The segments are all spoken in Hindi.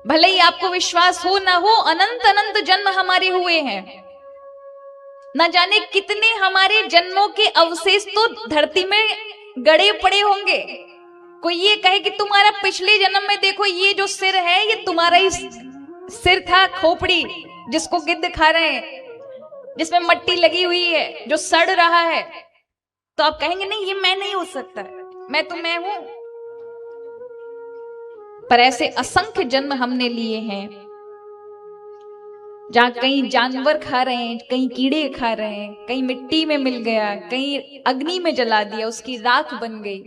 भले ही आपको विश्वास हो ना हो, अनंत अनंत जन्म हमारे हुए हैं, न जाने कितने हमारे जन्मों के अवशेष तो धरती में गड़े पड़े होंगे। कोई ये कहे कि तुम्हारा पिछले जन्म में देखो ये जो सिर है ये तुम्हारा ही सिर था, खोपड़ी जिसको गिद्ध खा रहे हैं, जिसमें मट्टी लगी हुई है, जो सड़ रहा है, तो आप कहेंगे नहीं ये मैं नहीं हो सकता, मैं तो मैं हूं। पर ऐसे असंख्य जन्म हमने लिए हैं जहां कहीं जानवर खा रहे हैं, कहीं कीड़े खा रहे हैं, कहीं मिट्टी में मिल गया, कहीं अग्नि में जला दिया, उसकी राख बन गई।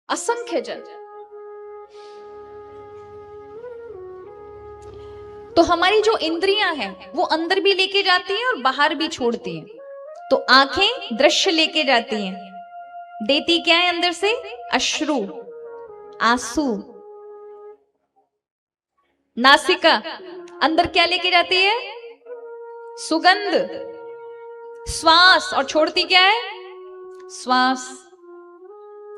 असंख्य जन्म। तो हमारी जो इंद्रियां हैं वो अंदर भी लेके जाती हैं और बाहर भी छोड़ती हैं। तो आंखें दृश्य लेके जाती हैं, देती क्या है अंदर से? अश्रु, आंसू। नासिका अंदर क्या लेके जाती है? सुगंध। श्वास, और छोड़ती क्या है? श्वास।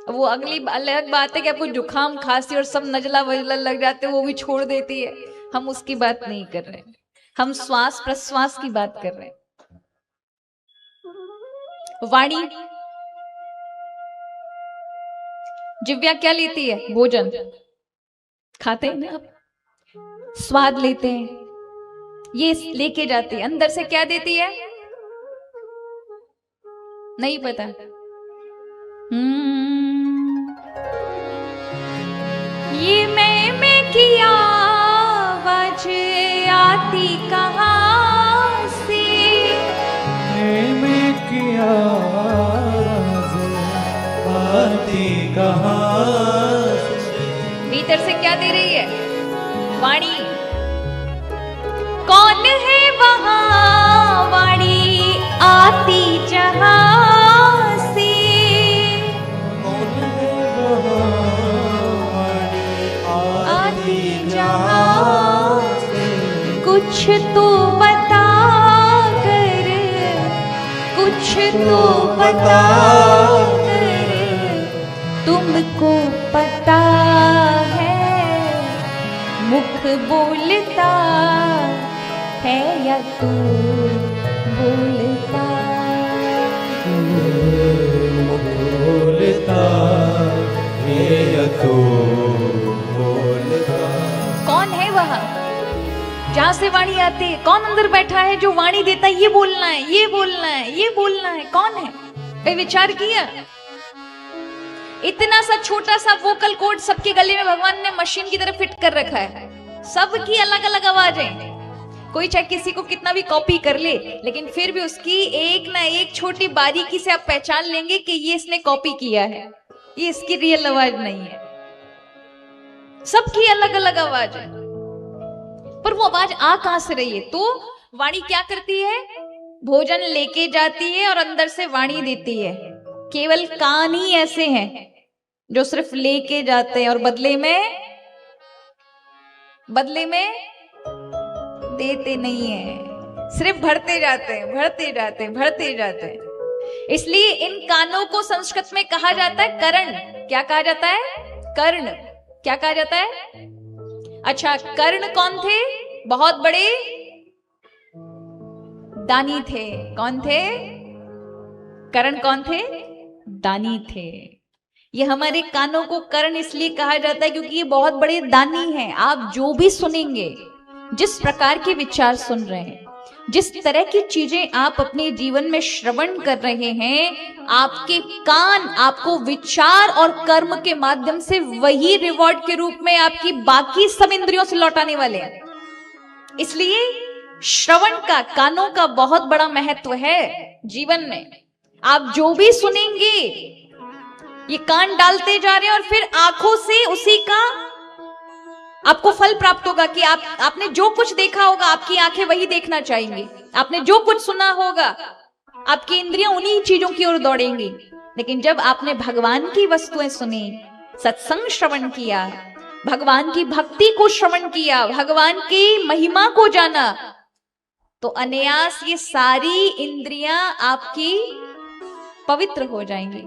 वो अगली अलग बात है कि आपको जुकाम खांसी और सब नजला वजला लग जाते हैं, वो भी छोड़ देती है। हम उसकी बात नहीं कर रहे, हम श्वास प्रश्वास की बात कर रहे हैं। वाणी, जिव्या क्या लेती है? भोजन खाते हैं ना आप, स्वाद लेते हैं, ये लेके जाती है। अंदर से क्या देती है? नहीं पता। ये मैं की आवाज आती कहां से? मैं की आवाज आती कहां से? भीतर से क्या दे रही है? वाणी। कौन है वहां वाणी आती जहां से? कौन है वहां वाणी आती जहां से? कुछ तो बता कर, कुछ तो बता कर, तुमको पता है मुख बोलता है या तू बोलता? मुख बोलता है या तू बोलता? कौन है वहां जहां से वाणी आती है? कौन अंदर बैठा है जो वाणी देता है ये बोलना है, ये बोलना है, ये बोलना है? कौन है? कई विचार किया? इतना सा छोटा सा वोकल कॉर्ड सबके गले में भगवान ने मशीन की तरह फिट कर रखा है, सबकी अलग अलग आवाजें। कोई चाहे किसी को कितना भी कॉपी कर ले, लेकिन फिर भी उसकी एक ना एक छोटी बारीकी से आप पहचान लेंगे कि ये इसने कॉपी किया है, ये इसकी रियल आवाज नहीं है। सबकी अलग अलग आवाज है, पर वो आवाज आ कहां से रही है? तो वाणी क्या करती है? भोजन लेके जाती है और अंदर से वाणी देती है। केवल कान ही ऐसे हैं जो सिर्फ लेके जाते हैं और बदले में देते नहीं है, सिर्फ भरते जाते हैं, भरते जाते हैं, भरते जाते हैं। इसलिए इन कानों को संस्कृत में कहा जाता है कर्ण। क्या कहा जाता है? कर्ण। क्या कहा जाता है? अच्छा, कर्ण कौन थे? बहुत बड़े दानी थे। कौन थे? कर्ण कौन थे? दानी थे। ये हमारे कानों को कर्ण इसलिए कहा जाता है क्योंकि ये बहुत बड़े दानी हैं। आप जो भी सुनेंगे, जिस प्रकार के विचार सुन रहे हैं, जिस तरह की चीजें आप अपने जीवन में श्रवण कर रहे हैं, आपके कान आपको विचार और कर्म के माध्यम से वही रिवॉर्ड के रूप में आपकी बाकी सब इंद्रियों से लौटाने वाले हैं। इसलिए श्रवण का, कानों का बहुत बड़ा महत्व है जीवन में। आप जो भी सुनेंगे, ये कान डालते जा रहे हैं और फिर आंखों से उसी का आपको फल प्राप्त होगा कि आपने जो कुछ देखा होगा, आपकी आंखें वही देखना चाहेंगी। आपने जो कुछ सुना होगा, आपकी इंद्रियां उन्हीं चीजों की ओर दौड़ेंगी। लेकिन जब आपने भगवान की वस्तुएं सुनी, सत्संग श्रवण किया, भगवान की भक्ति को श्रवण किया, भगवान की महिमा को जाना, तो अनायास ये सारी इंद्रियां आपकी पवित्र हो जाएंगी।